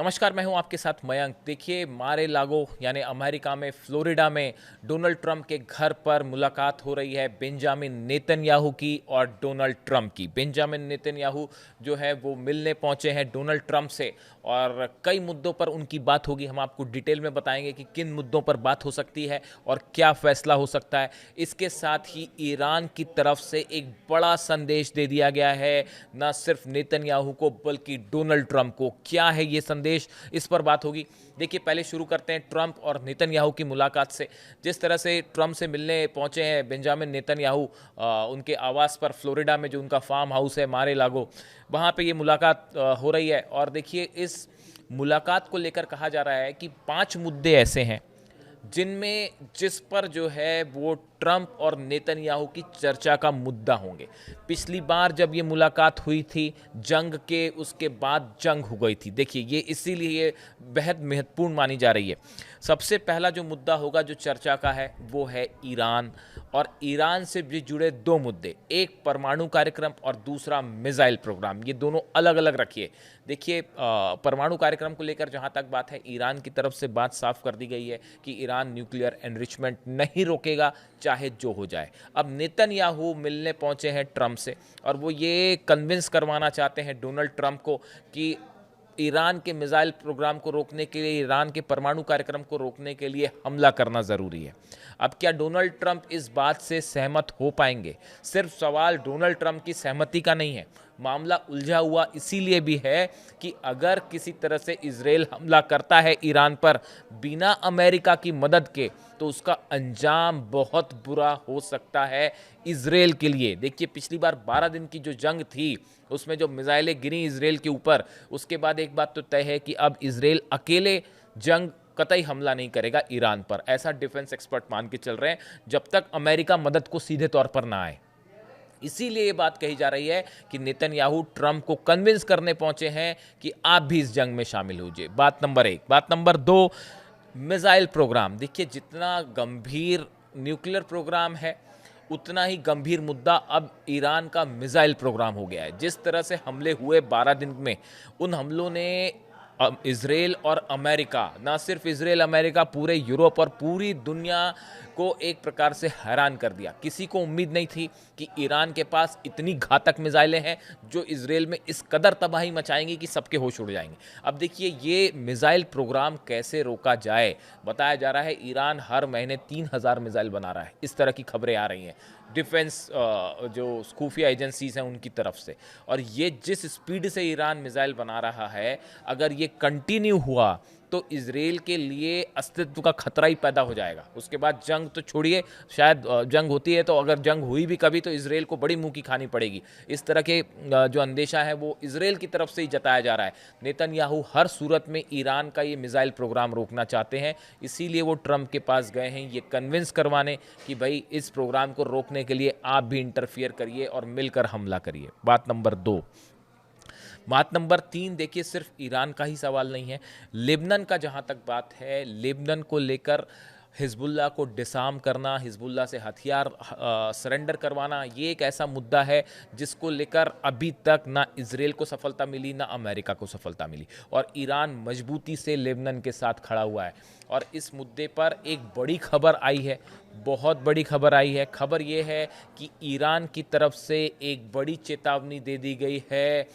नमस्कार, मैं हूं आपके साथ मयंक। देखिए, मारे लागो यानी अमेरिका में फ्लोरिडा में डोनाल्ड ट्रंप के घर पर मुलाकात हो रही है बेंजामिन नेतन्याहू की और डोनाल्ड ट्रंप की। बेंजामिन नेतन्याहू जो है वो मिलने पहुंचे हैं डोनाल्ड ट्रंप से और कई मुद्दों पर उनकी बात होगी। हम आपको डिटेल में बताएंगे कि किन मुद्दों पर बात हो सकती है और क्या फैसला हो सकता है। इसके साथ ही ईरान की तरफ से एक बड़ा संदेश दे दिया गया है, न सिर्फ नेतन्याहू को बल्कि डोनाल्ड ट्रंप को। क्या है ये संदेश, इस पर बात होगी। देखिए, पहले शुरू करते हैं ट्रंप और नेतन्याहू की मुलाकात से। जिस तरह से ट्रंप से मिलने पहुंचे हैं बेंजामिन नेतन्याहू उनके आवास पर फ्लोरिडा में, जो उनका फार्म हाउस है मारे लागो, वहां पे ये मुलाकात हो रही है। और देखिए, इस मुलाकात को लेकर कहा जा रहा है कि 5 मुद्दे ऐसे हैं जिस पर जो है वो ट्रंप और नेतन्याहू की चर्चा का मुद्दा होंगे। पिछली बार जब ये मुलाकात हुई थी जंग के, उसके बाद जंग हो गई थी। देखिए, ये इसीलिए ये बेहद महत्वपूर्ण मानी जा रही है। सबसे पहला जो मुद्दा होगा जो चर्चा का है वो है ईरान, और ईरान से भी जुड़े 2 मुद्दे, एक परमाणु कार्यक्रम और दूसरा मिसाइल प्रोग्राम। ये दोनों अलग अलग रखिए। देखिए, परमाणु कार्यक्रम को लेकर जहां तक बात है, ईरान की तरफ से बात साफ कर दी गई है कि ईरान न्यूक्लियर एनरिचमेंट नहीं रोकेगा, चाहे जो हो जाए। अब नेतन्याहू मिलने पहुंचे हैं ट्रंप से और वो ये कन्विंस करवाना चाहते हैं डोनाल्ड ट्रंप को कि ईरान के मिसाइल प्रोग्राम को रोकने के लिए, ईरान के परमाणु कार्यक्रम को रोकने के लिए हमला करना ज़रूरी है। अब क्या डोनाल्ड ट्रंप इस बात से सहमत हो पाएंगे? सिर्फ सवाल डोनाल्ड ट्रंप की सहमति का नहीं है, मामला उलझा हुआ इसीलिए भी है कि अगर किसी तरह से इजराइल हमला करता है ईरान पर बिना अमेरिका की मदद के, तो उसका अंजाम बहुत बुरा हो सकता है इजराइल के लिए। देखिए, पिछली बार 12 दिन की जो जंग थी उसमें जो मिसाइलें गिरी इजराइल के ऊपर, उसके बाद एक बात तो तय है कि अब इजराइल अकेले जंग कतई हमला नहीं करेगा ईरान पर। ऐसा डिफेंस एक्सपर्ट मान के चल रहे हैं, जब तक अमेरिका मदद को सीधे तौर पर ना आए। इसीलिए ये बात कही जा रही है कि नेतन्याहू ट्रंप को कन्विंस करने पहुंचे हैं कि आप भी इस जंग में शामिल होइए। बात नंबर 1। बात नंबर 2, मिसाइल प्रोग्राम। देखिए, जितना गंभीर न्यूक्लियर प्रोग्राम है उतना ही गंभीर मुद्दा अब ईरान का मिसाइल प्रोग्राम हो गया है। जिस तरह से हमले हुए 12 दिन में, उन हमलों ने इजराइल और अमेरिका, ना सिर्फ इजराइल अमेरिका, पूरे यूरोप और पूरी दुनिया को एक प्रकार से हैरान कर दिया। किसी को उम्मीद नहीं थी कि ईरान के पास इतनी घातक मिसाइलें हैं जो इजराइल में इस कदर तबाही मचाएंगी कि सबके होश उड़ जाएंगे। अब देखिए, ये मिसाइल प्रोग्राम कैसे रोका जाए। बताया जा रहा है ईरान हर महीने 3000 मिसाइल बना रहा है, इस तरह की खबरें आ रही हैं डिफेंस जो खुफिया एजेंसीज हैं उनकी तरफ से। और ये जिस स्पीड से ईरान मिसाइल बना रहा है, अगर ये कंटिन्यू हुआ तो इजराइल के लिए अस्तित्व का खतरा ही पैदा हो जाएगा। उसके बाद जंग तो छोड़िए, शायद जंग होती है तो, अगर जंग हुई भी कभी, तो इजराइल को बड़ी मुंह की खानी पड़ेगी। इस तरह के जो अंदेशा है वो इजराइल की तरफ से ही जताया जा रहा है। नेतन्याहू हर सूरत में ईरान का ये मिसाइल प्रोग्राम रोकना चाहते हैं, इसीलिए वो ट्रंप के पास गए हैं ये कन्विंस करवाने कि भाई इस प्रोग्राम को रोकने के लिए आप भी इंटरफियर करिए और मिलकर हमला करिए। बात नंबर 2। बात नंबर 3, देखिए, सिर्फ ईरान का ही सवाल नहीं है। लेबनान का जहां तक बात है, लेबनान को लेकर हिजबुल्लाह को डिसार्म करना, हिजबुल्लाह से हथियार सरेंडर करवाना, ये एक ऐसा मुद्दा है जिसको लेकर अभी तक ना इजराइल को सफलता मिली ना अमेरिका को सफलता मिली, और ईरान मजबूती से लेबनान के साथ खड़ा हुआ है। और इस मुद्दे पर एक बड़ी खबर आई है, बहुत बड़ी खबर आई है। खबर ये है कि ईरान की तरफ से एक बड़ी चेतावनी दे दी गई है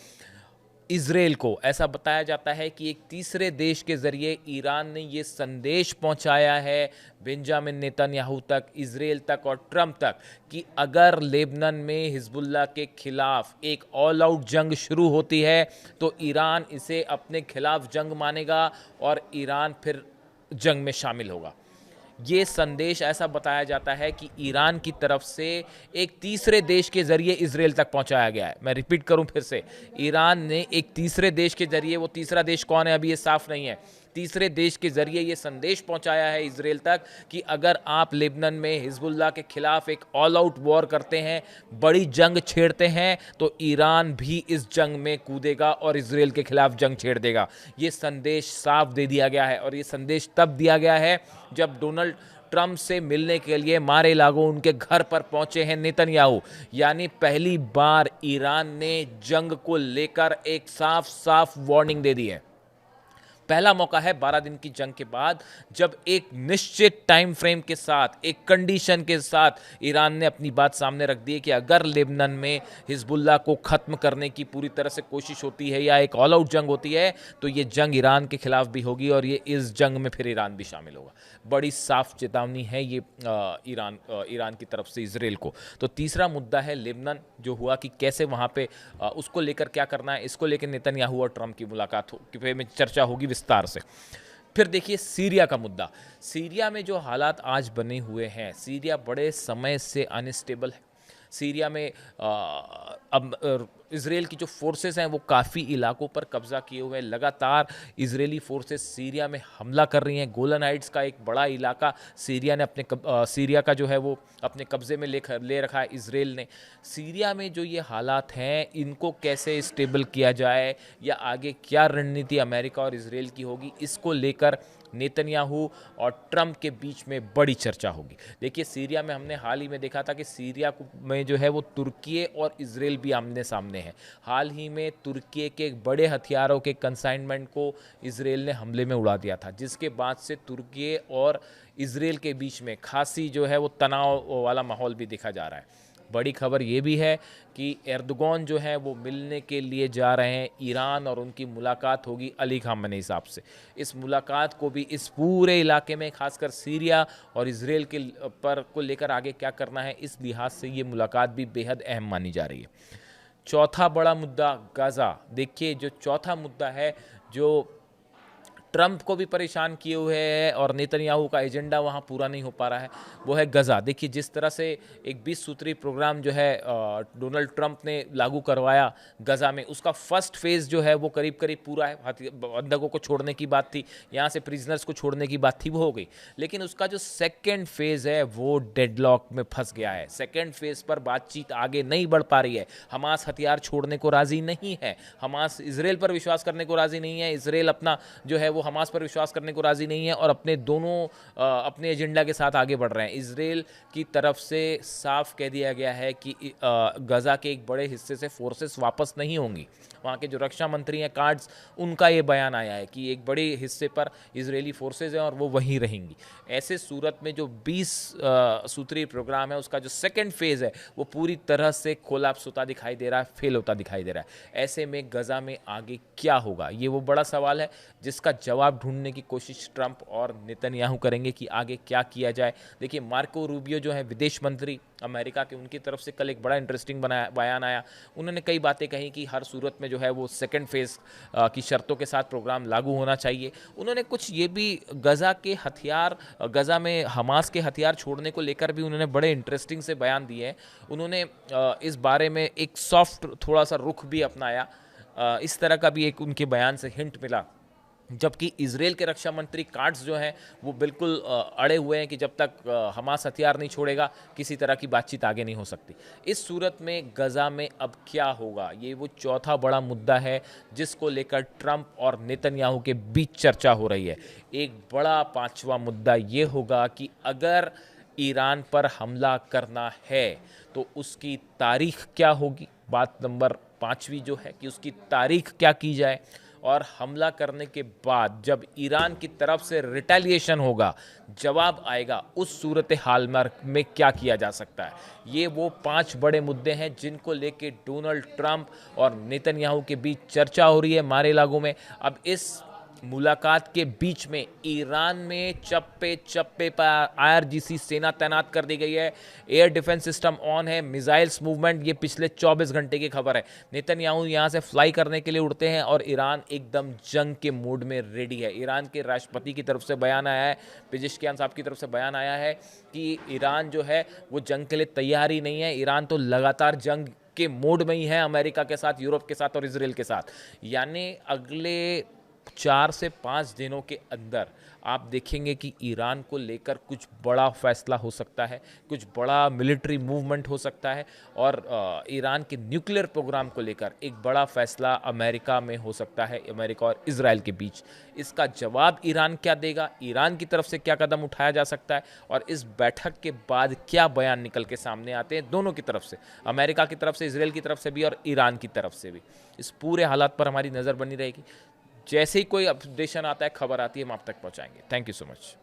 इजराइल को। ऐसा बताया जाता है कि एक तीसरे देश के जरिए ईरान ने ये संदेश पहुंचाया है बेंजामिन नेतन्याहू तक, इजराइल तक और ट्रंप तक, कि अगर लेबनान में हिजबुल्लाह के खिलाफ एक ऑल आउट जंग शुरू होती है तो ईरान इसे अपने खिलाफ जंग मानेगा और ईरान फिर जंग में शामिल होगा। ये संदेश ऐसा बताया जाता है कि ईरान की तरफ से एक तीसरे देश के जरिए इजराइल तक पहुंचाया गया है। मैं रिपीट करूं फिर से, ईरान ने एक तीसरे देश के जरिए, वो तीसरा देश कौन है अभी ये साफ नहीं है, तीसरे देश के जरिए ये संदेश पहुंचाया है इजराइल तक कि अगर आप लेबनान में हिजबुल्लाह के खिलाफ एक ऑल आउट वॉर करते हैं, बड़ी जंग छेड़ते हैं, तो ईरान भी इस जंग में कूदेगा और इजराइल के खिलाफ जंग छेड़ देगा। ये संदेश साफ दे दिया गया है, और ये संदेश तब दिया गया है जब डोनाल्ड ट्रंप से मिलने के लिए मारे लागो उनके घर पर पहुंचे हैं नेतन्याहू। यानी पहली बार ईरान ने जंग को लेकर एक साफ साफ वार्निंग दे दी है। पहला मौका है 12 दिन की जंग के बाद, जब एक निश्चित टाइम फ्रेम के साथ, एक कंडीशन के साथ ईरान ने अपनी बात सामने रख दी है कि अगर लेबनान में हिजबुल्लाह को ख़त्म करने की पूरी तरह से कोशिश होती है या एक ऑल आउट जंग होती है, तो ये जंग ईरान के खिलाफ भी होगी और ये इस जंग में फिर ईरान भी शामिल होगा। बड़ी साफ चेतावनी है ये ईरान की तरफ से इसराइल को। तो तीसरा मुद्दा है लेबनान, जो हुआ कि कैसे वहाँ पे उसको लेकर क्या करना है, इसको लेकर नेतन्याहू और ट्रंप की मुलाकात में चर्चा होगी विस्तार से। फिर देखिए सीरिया का मुद्दा। सीरिया में जो हालात आज बने हुए हैं, सीरिया बड़े समय से अनस्टेबल है। सीरिया में अब इसराइल की जो फोर्सेस हैं वो काफ़ी इलाकों पर कब्जा किए हुए हैं। लगातार इजरायली फोर्सेस सीरिया में हमला कर रही हैं। गोलन हाइट्स का एक बड़ा इलाका सीरिया ने सीरिया का जो है वो अपने कब्जे में ले रखा है इसराइल ने। सीरिया में जो ये हालात हैं, इनको कैसे स्टेबल किया जाए या आगे क्या रणनीति अमेरिका और इसराइल की होगी, इसको लेकर नेतन्याहू और ट्रंप के बीच में बड़ी चर्चा होगी। देखिए सीरिया में हमने हाल ही में देखा था कि सीरिया में जो है वो तुर्की और इसराइल भी आमने सामने हैं। हाल ही में तुर्की के बड़े हथियारों के कंसाइनमेंट को इसराइल ने हमले में उड़ा दिया था, जिसके बाद से तुर्की और इसराइल के बीच में खासी जो है वो तनाव वाला माहौल भी देखा जा रहा है। बड़ी खबर ये भी है कि एर्दोगन जो है वो मिलने के लिए जा रहे हैं ईरान, और उनकी मुलाकात होगी अली खामेनी साहब से। इस मुलाकात को भी इस पूरे इलाके में, खासकर सीरिया और इसराइल के पर को लेकर आगे क्या करना है, इस लिहाज से ये मुलाकात भी बेहद अहम मानी जा रही है। चौथा बड़ा मुद्दा गाज़ा। देखिए जो चौथा मुद्दा है, जो ट्रंप को भी परेशान किए हुए है और नेतन्याहू का एजेंडा वहाँ पूरा नहीं हो पा रहा है, वो है गज़ा। देखिए जिस तरह से एक 20 सूत्री प्रोग्राम जो है डोनाल्ड ट्रंप ने लागू करवाया गज़ा में, उसका फर्स्ट फेज़ जो है वो करीब करीब पूरा है। बंधकों को छोड़ने की बात थी, यहाँ से प्रिजनर्स को छोड़ने की बात थी, वो हो गई। लेकिन उसका जो सेकेंड फेज़ है वो डेडलॉक में फंस गया है। सेकेंड फेज़ पर बातचीत आगे नहीं बढ़ पा रही है। हमास हथियार छोड़ने को राज़ी नहीं है, हमास इसराइल पर विश्वास करने को राज़ी नहीं है, इसराइल अपना जो है वो हमास पर विश्वास करने को राजी नहीं है, और अपने एजेंडा के साथ आगे बढ़ रहे हैं। इसराइल की तरफ से साफ कह दिया गया है कि गजा के एक बड़े हिस्से से फोर्सेस वापस नहीं होंगी। वहाँ के जो रक्षा मंत्री हैं कार्ड्स, उनका ये बयान आया है कि एक बड़े हिस्से पर इजरायली फोर्सेस हैं और वो वहीं रहेंगी। ऐसे सूरत में जो 20 सूत्रीय प्रोग्राम है उसका जो सेकंड फेज़ है वो पूरी तरह से कोलैप्स होता दिखाई दे रहा है, फेल होता दिखाई दे रहा है। ऐसे में गजा में आगे क्या होगा, ये वो बड़ा सवाल है जिसका जवाब ढूंढने की कोशिश ट्रंप और नेतन्याहू करेंगे कि आगे क्या किया जाए। देखिए मार्को रूबियो जो है विदेश मंत्री अमेरिका के, उनकी तरफ से कल एक बड़ा इंटरेस्टिंग बयान आया। उन्होंने कई बातें कही कि हर सूरत में जो है वो सेकंड फेज़ की शर्तों के साथ प्रोग्राम लागू होना चाहिए। उन्होंने कुछ ये भी गजा के हथियार, गजा में हमास के हथियार छोड़ने को लेकर भी उन्होंने बड़े इंटरेस्टिंग से बयान दिए हैं। उन्होंने इस बारे में एक सॉफ्ट थोड़ा सा रुख भी अपनाया, इस तरह का भी एक उनके बयान से हिंट मिला। जबकि इजराइल के रक्षा मंत्री कार्ड्स जो हैं वो बिल्कुल अड़े हुए हैं कि जब तक हमास हथियार नहीं छोड़ेगा किसी तरह की बातचीत आगे नहीं हो सकती। इस सूरत में गजा में अब क्या होगा, ये वो चौथा बड़ा मुद्दा है जिसको लेकर ट्रंप और नेतन्याहू के बीच चर्चा हो रही है। एक बड़ा पांचवा मुद्दा ये होगा कि अगर ईरान पर हमला करना है तो उसकी तारीख क्या होगी। बात नंबर पांचवी जो है कि उसकी तारीख क्या की जाए, और हमला करने के बाद जब ईरान की तरफ से रिटेलिएशन होगा, जवाब आएगा, उस सूरत हाल में क्या किया जा सकता है। ये वो 5 बड़े मुद्दे हैं जिनको लेके डोनाल्ड ट्रंप और नेतन्याहू के बीच चर्चा हो रही है मारे लागू में। अब इस मुलाकात के बीच में ईरान में चप्पे चप्पे पर IRGC सेना तैनात कर दी गई है। एयर डिफेंस सिस्टम ऑन है, मिसाइल्स मूवमेंट, ये पिछले 24 घंटे की खबर है। नेतन्याहू यहाँ से फ्लाई करने के लिए उड़ते हैं और ईरान एकदम जंग के मूड में रेडी है। ईरान के राष्ट्रपति की तरफ से बयान आया है, पेजेश्कियान साहब की तरफ से बयान आया है कि ईरान जो है वो जंग के लिए तैयार ही नहीं है। ईरान तो लगातार जंग के मोड में ही है, अमेरिका के साथ, यूरोप के साथ और इसराइल के साथ। यानी अगले 4 से 5 दिनों के अंदर आप देखेंगे कि ईरान को लेकर कुछ बड़ा फैसला हो सकता है, कुछ बड़ा मिलिट्री मूवमेंट हो सकता है, और ईरान के न्यूक्लियर प्रोग्राम को लेकर एक बड़ा फैसला अमेरिका में हो सकता है, अमेरिका और इजराइल के बीच। इसका जवाब ईरान क्या देगा, ईरान की तरफ से क्या कदम उठाया जा सकता है, और इस बैठक के बाद क्या बयान निकल के सामने आते हैं दोनों की तरफ से, अमेरिका की तरफ से, इजराइल की तरफ से भी और ईरान की तरफ से भी। इस पूरे हालात पर हमारी नज़र बनी रहेगी। जैसे ही कोई अपडेशन आता है, खबर आती है, हम आप तक पहुंचाएंगे। Thank you so much.